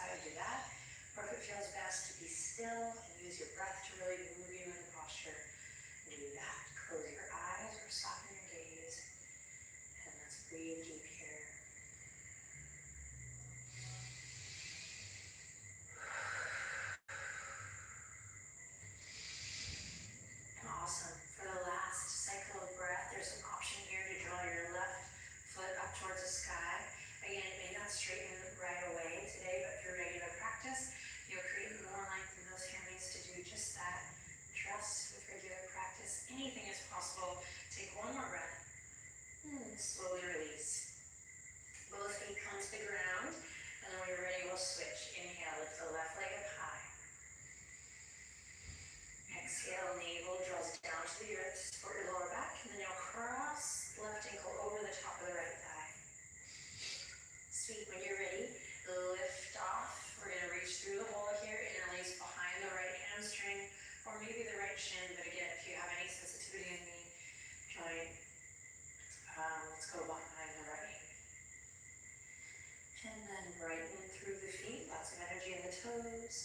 how you do that. Or if it feels best to be still and use your breath to really move you into posture, do that. Close your eyes or soften your gaze. And let's breathe deep here. Awesome. For the last cycle of breath, there's an option here to draw your left foot up towards the sky. Again, it may not straighten right away today, but if you're ready to practice, you'll create more length in those hammies to do just that. Trust with regular practice. Anything is possible. Take one more breath. Slowly release. Both feet come to the ground, and then when you're ready, we'll switch. Inhale, lift the left leg up high. Exhale, navel draws down to the earth to support your lower back, and then you'll cross left ankle over the top of the right thigh. Sweet, when you're ready, lift off. We're going to reach through the hole here, interlace behind the right hamstring, or maybe the right shin, but again, if you have any sensitivity in knee joint, let's go behind the right knee. And then brighten through the feet, lots of energy in the toes.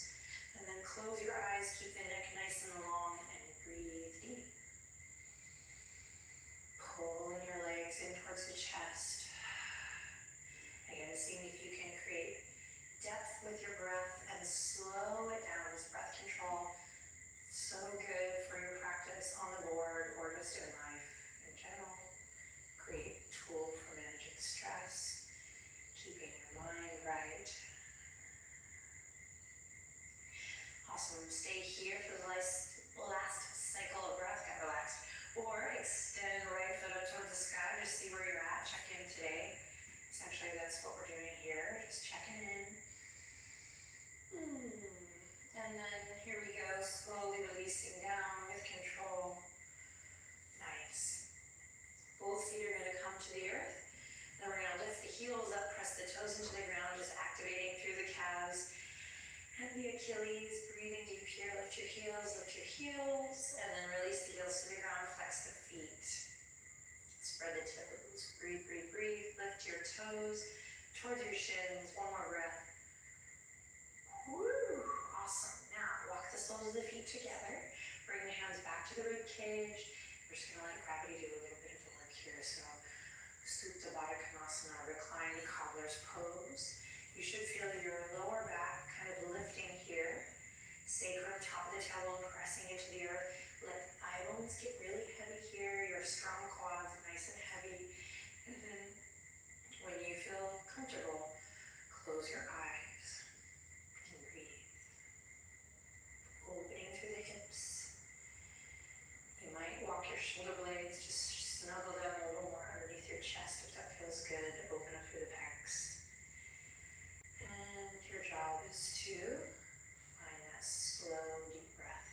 And then close your eyes, keep the neck nice and long, and breathe deep. Pulling your legs in towards the chest. Again, seeing if you can create depth with your breath and slow it down. This breath control, so good for your practice on the board or just in life in general. Great tool for managing stress, keeping your mind right. Awesome. Stay here for the last cycle of breath. Get relaxed. Or extend right foot up towards the sky. Just see where you're at. Check in today. Essentially, that's what we're doing here. Just checking in. And then here we go. Slowly releasing down with control. Nice. Both feet are going to come to the earth. Then we're going to lift the heels up, press the toes into the ground, just activating through the calves and the Achilles. Breathing deep here. Lift your heels, and then release the heels to the ground. Flex the feet. Spread the toes. Breathe, breathe, breathe. Lift your toes towards your shins. One more breath. Woo! Awesome. Now, walk the soles of the feet together. Bring the hands back to the rib cage. We're just going to let gravity do a little bit of the work here. So, Supta Baddha Konasana, reclined cobbler's pose. You should feel your lower back kind of lifting here. Sacrum, top of the tailbone pressing into the earth. Let the thigh bones get really heavy here. Your strong quads nice and heavy. And then when you feel comfortable, close your eyes and breathe. Opening through the hips. You might walk your shoulder blades, just snuggle them a little more underneath your chest if that feels good. Open up through the pecs. And your job is to find that slow, deep breath.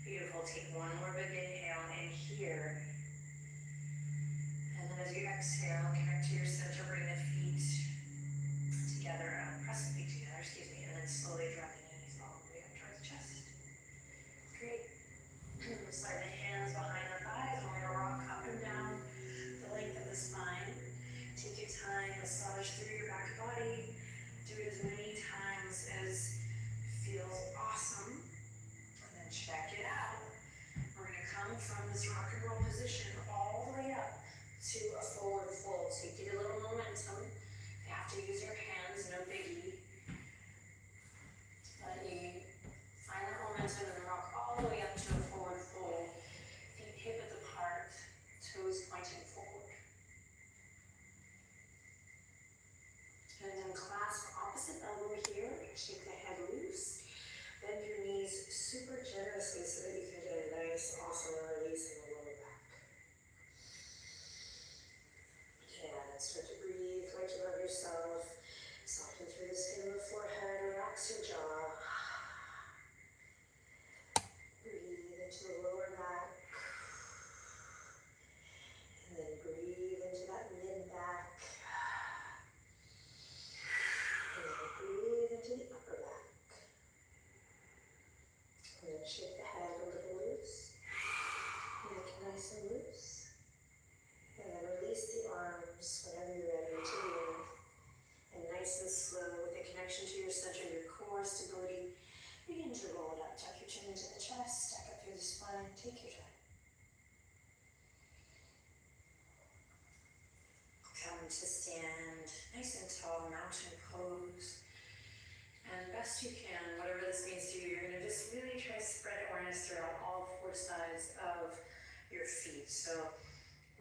Beautiful. Take one more big inhale in here. And then as you exhale, connect to your center, bring the feet together, press the feet together, and then slowly drop the knees all the way up towards the chest. Great. Slide the hands behind the thighs, and we're going to rock up and down the length of the spine. Take your time, massage through your back body. Do it as many times as feels awesome. Check it out. We're going to come from this rock and roll position all the way up to a forward fold. So you get a little momentum. You have to use your hands, no biggie. connection to your center, your core stability. Begin to roll it up. Tuck your chin into the chest, stack up through the spine. Take your time. Come to stand nice and tall, mountain pose. And best you can, whatever this means to you, you're going to just really try to spread awareness throughout all four sides of your feet. So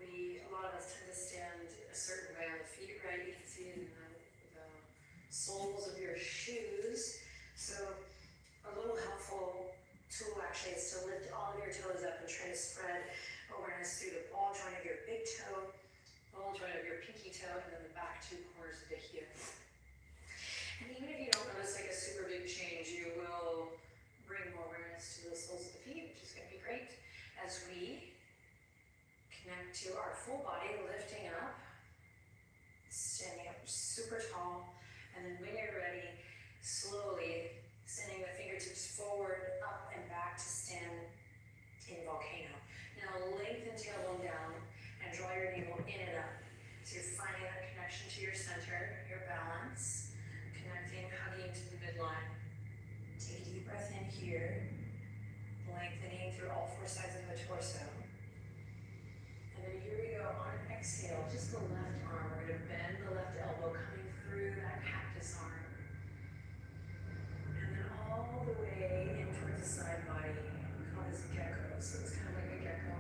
a lot of us tend to stand a certain way on the feet, right? You can see it in the soles of your shoes. So a little helpful tool actually is to lift all of your toes up and try to spread awareness through the ball joint of your big toe, ball joint of your pinky toe, and then the back two corners of the heel. And even if you don't notice like a super big change, you will bring more awareness to the soles of the feet, which is going to be great as we connect to our full body, lifting up, standing up super tall, and then when you're ready, slowly sending the fingertips forward, up and back to stand in volcano. Now lengthen tailbone down and draw your navel in and up. So you're finding that connection to your center, your balance, connecting, hugging to the midline. Take a deep breath in here, lengthening through all four sides of the torso. And then here we go, on an exhale, just the left arm. We're going to bend the left elbow coming through that cactus arm. And then all the way in towards the side body. We call this gecko. So it's kind of like a gecko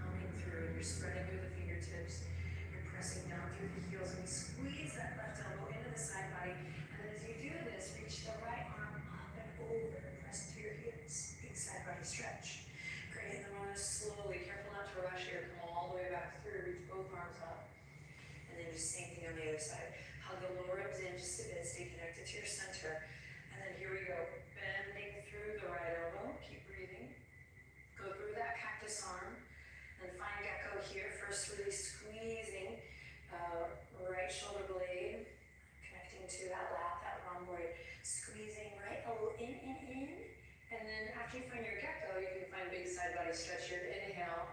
coming through. You're spreading through the fingertips. You're pressing down through the heels. And we squeeze that left elbow into the side body. And then as you do this, reach the right arm up and over. Press into your heels. Big side body stretch. Great. And then we're going to slowly, careful not to rush here, come all the way back through. Reach both arms up. And then just same thing on the other side. Hug the lower ribs in just a bit. Stay connected to your center. And then here we go. Bending through the right elbow. Keep breathing. Go through that cactus arm. And find gecko here. First really squeezing right shoulder blade. Connecting to that lat, that rhomboid. Squeezing right elbow in. And then after you find your gecko, you can find big side body stretch here. Inhale.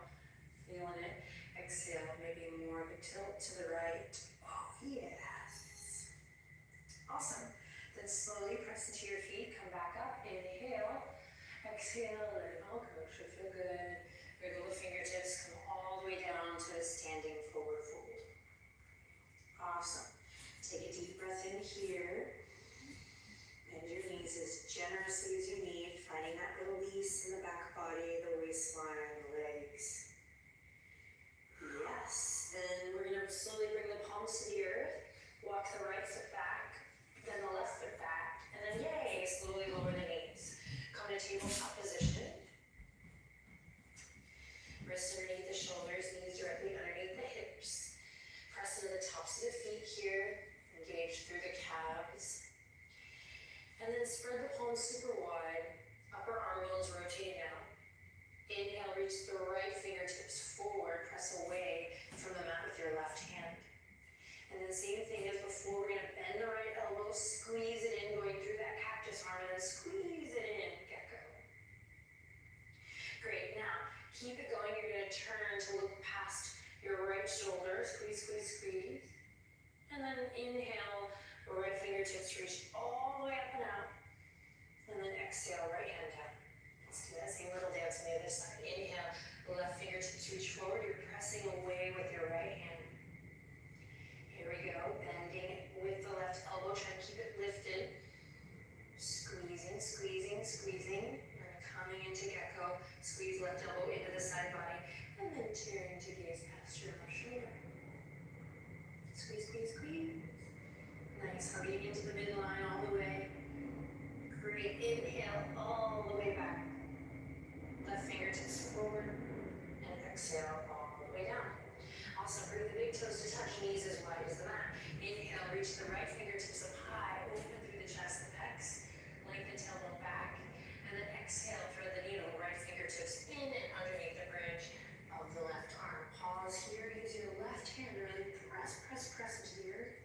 Feeling it. Exhale. Maybe more of a tilt to the right. Oh, yes. Awesome. Then slowly press into your feet. Come back up. Inhale. Exhale. Let it all go. Should feel good. Wiggle the fingertips. Come all the way down to a standing forward fold. Awesome. Take a deep breath in here. Bend your knees as generously as you need. Finding that release in the back body, the waistline, the legs. Yes. Then we're going to slowly bring the palms to the earth. Walk the right foot back. Then the left foot back. And then yay, slowly lower the knees. Come to tabletop position. Wrists underneath the shoulders, knees directly underneath the hips. Press into the tops of the feet here. Engage through the calves. And then spread the palms super wide. Upper arm bones rotating out. Inhale, reach the right fingertips forward. Press away from the mat with your left hand. And then same thing as before, we're going to bend the right elbow, squeeze it in, going through that cactus arm, and then squeeze it in, gecko. Great, now keep it going. You're going to turn to look past your right shoulder, squeeze, squeeze, squeeze. And then inhale, right fingertips reach all the way up and out. And then exhale, right hand down. Let's do that same little dance on the other side. Inhale, left fingertips reach forward. You're pressing away with your right hand. Here we go, bending with the left elbow, trying to keep it lifted. Squeezing, squeezing, squeezing. We're coming into gecko. Squeeze left elbow into the side body. And then turn to gaze past your left shoulder. Squeeze, squeeze, squeeze. Nice, hugging into the midline all the way. Great, inhale all the way back. Left fingertips forward. And exhale all the way down. Awesome, bring the big toes to touch, knees as wide as the mat. Inhale, reach the right fingertips up high, open through the chest, the pecs. Lengthen tailbone back. And then exhale, thread the needle, right fingertips in and underneath the bridge of the left arm. Pause here, use your left hand to really press into the earth.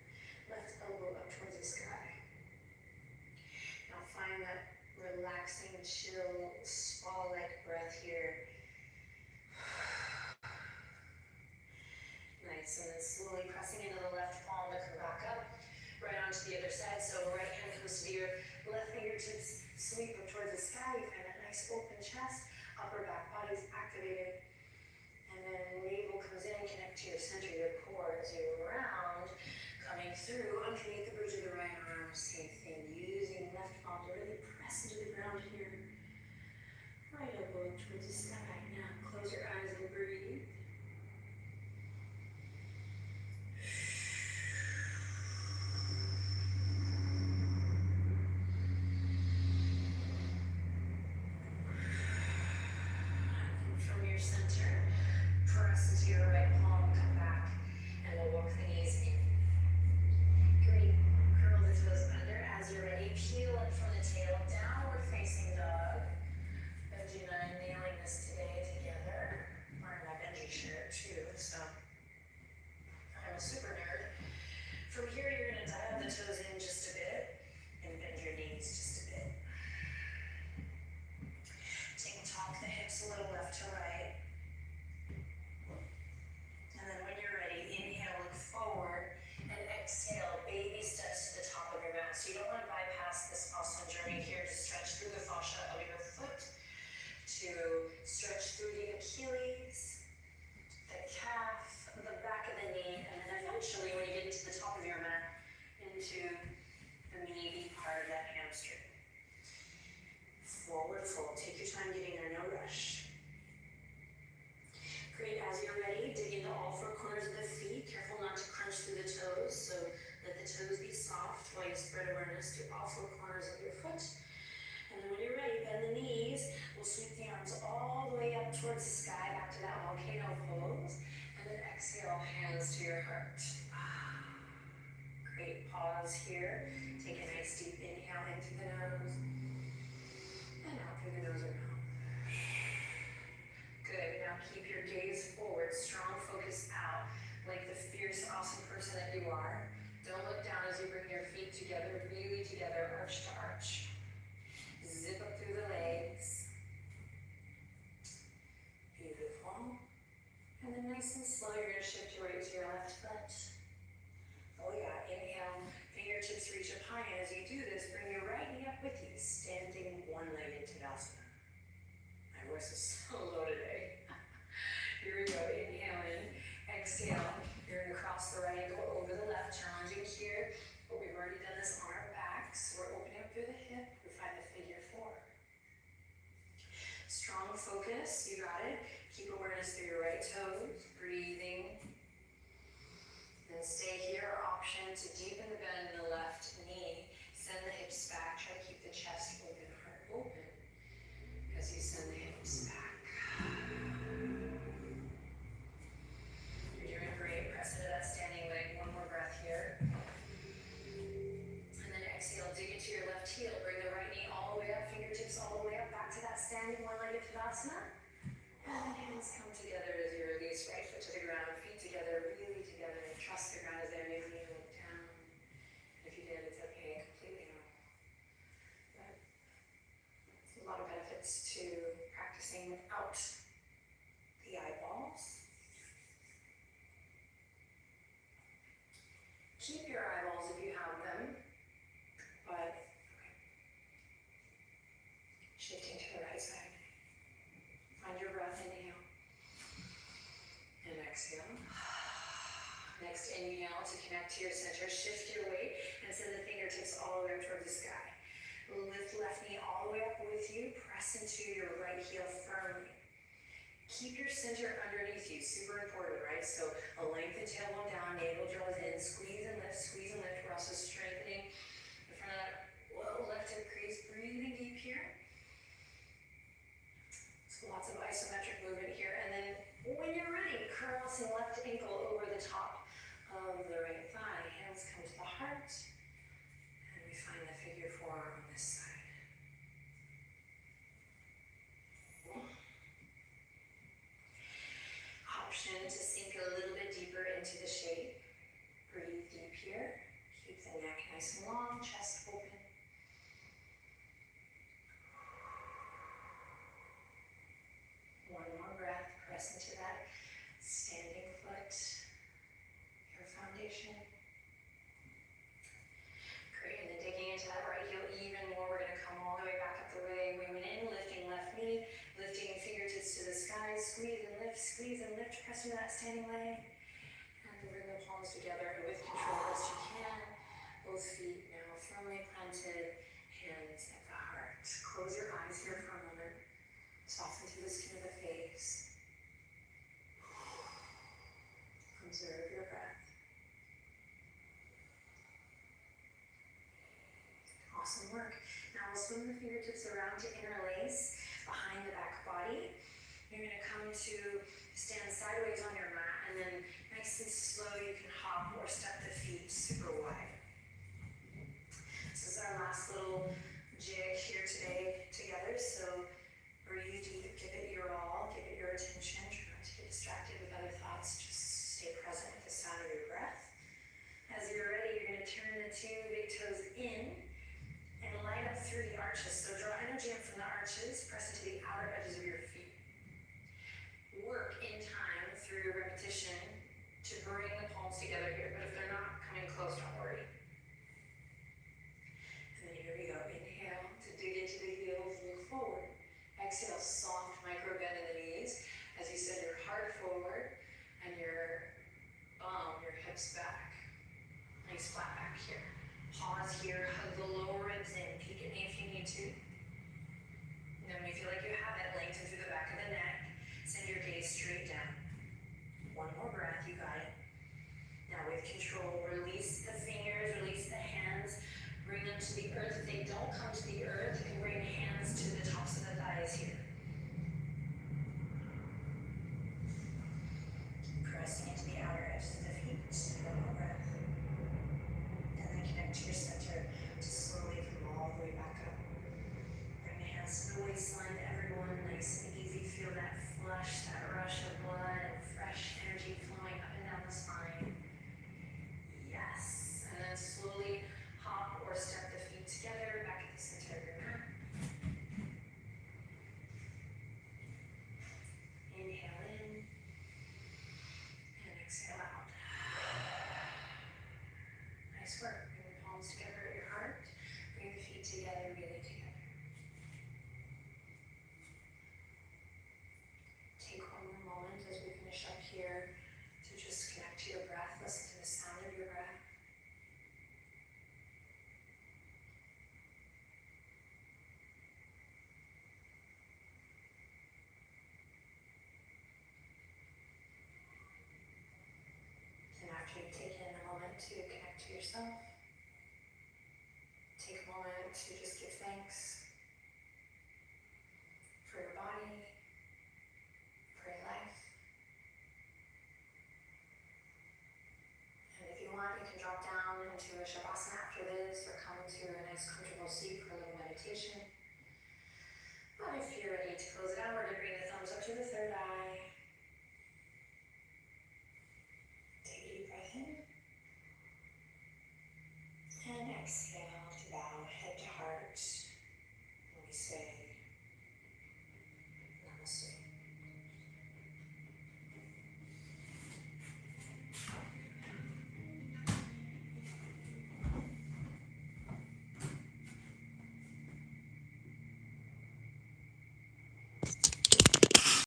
Left elbow up towards the sky. Now find that relaxing, chill, spa-like breath here. Nice, and then slowly pressing into the left palm to come back up. Right onto the other side, so right hand comes to want to bypass this awesome journey here to stretch through the fascia of your foot, to stretch through the Achilles, the calf, the back of the knee, and then eventually when you get to the top of your mat, into the meaty part of that hamstring. Forward fold. Take your time getting there, no rush. Great, as you're ready, dig into all four corners of the feet. Careful not to crunch through the toes, so let the toes be soft while you spread awareness through all four corners of your foot. And then when you're ready, bend the knees. We'll sweep the arms all the way up towards the sky, back to that volcano pose. And then exhale, hands to your heart. Great, pause here. Take a nice deep inhale in through the nose. And out through the nose or mouth. Good, now keep your gaze forward, strong focus out, like the fierce, awesome person that you are. Don't look down as you bring your feet together, really together, arch to arch. Zip up through the legs. Beautiful. And then nice and slow, you're going to shift your weight to your left foot. Oh yeah, inhale, fingertips reach up high, and as you do this, bring your right knee up with you, standing one-legged Tadasana. My voice is so low today. Here we go, inhale in, exhale. You're gonna cross the right ankle over the left, challenging here, but we've already done this on our backs. We're opening up through the hip, we find the figure four. Strong focus, you got it. Keep awareness through your right toes, breathing. Then stay here, option to deepen the bend in the left knee. Send the hips back, try to keep the chest open, heart open, as you send the hips back. You're doing great, press into that standing leg, one more breath here. And then exhale, dig into your left heel, bring the right knee all the way up, fingertips all the way up, back to that standing one-legged Tadasana. And then hands come together as you release, right foot to the ground, feet together, really together, and trust the ground is there, maybe you look down. If you did, it's okay, completely normal. But there's a lot of benefits to practicing without the eyeballs. Keep your eyeballs if you have them, but shifting to the right side. Find your breath, inhale. And exhale. Next, inhale to connect to your center. Shift your weight and send the fingertips all the way up toward the sky. Lift left knee all the way up with you. Press into your right heel firmly. Keep your center underneath you. Super important, right? So a lengthened tailbone down, navel draws in. Squeeze and lift, squeeze and lift. We're also strengthening the front of that low left hip crease. Breathing deep here. Lots of isometric movement here, and then when you're ready, crossing left ankle over the top of the right thigh. Hands come to the heart, and we find the figure four on this side. Option to sink a little bit deeper into the shape. Breathe deep here. Keep the neck nice and long, chest open. One more breath, press into that standing foot, your foundation. Great, and then digging into that right heel even more, we're gonna come all the way back up the way, moving in, lifting left knee, lifting fingertips to the sky, squeeze and lift, press into that standing leg, and then bring the palms together, and with control as you can, both feet now firmly planted, hands at the heart. Close your eyes here for a moment. Soften through the skin of the face. Observe your breath. Awesome work. Now we'll swing the fingertips around to interlace behind the back body. You're going to come to stand sideways on your mat, and then nice and slow you can hop or step the feet super wide. This is our last little jig here today together, so breathe deep, give it your all, give it your attention. Try not to get distracted with other thoughts. Just stay present with the sound of your breath. As you're ready, you're going to turn the two big toes in and line up through the arches. So draw energy up from the arches, press into the outer edges of your feet. Work in time through repetition to bring the palms together here, but if they're not coming close, don't worry. hips back. Nice flat back here. Pause here, hug the lower ribs in, peek at me if you need to. And then when you feel like you have it, lengthen through the back of the neck. Send your gaze straight down. One more breath, you got it. Now with control, release the fingers, release the hands, bring them to the earth. If they don't come to the earth, you can bring the hands to the tops of the thighs here. Pressing into the outer edges of the feet, one more breath. And then connect to your center to slowly come all the way back up. Bring the hands to the waistline, everyone, nice and easy. Feel that flush, that rush of blood and fresh energy flowing up and down the spine. Yes. And then slowly hop or step the feet together back at the center of your mat. Inhale in and exhale out. Nice work. Bring the palms together at your heart. Bring the feet together, really together. Take one more moment as we finish up here to just connect to your breath. Listen to the sound of your breath. And after you've taken a moment to connect to yourself, take a moment to just give thanks for your body, for your life. And if you want, you can drop down into a shavasana after this or come to a nice comfortable seat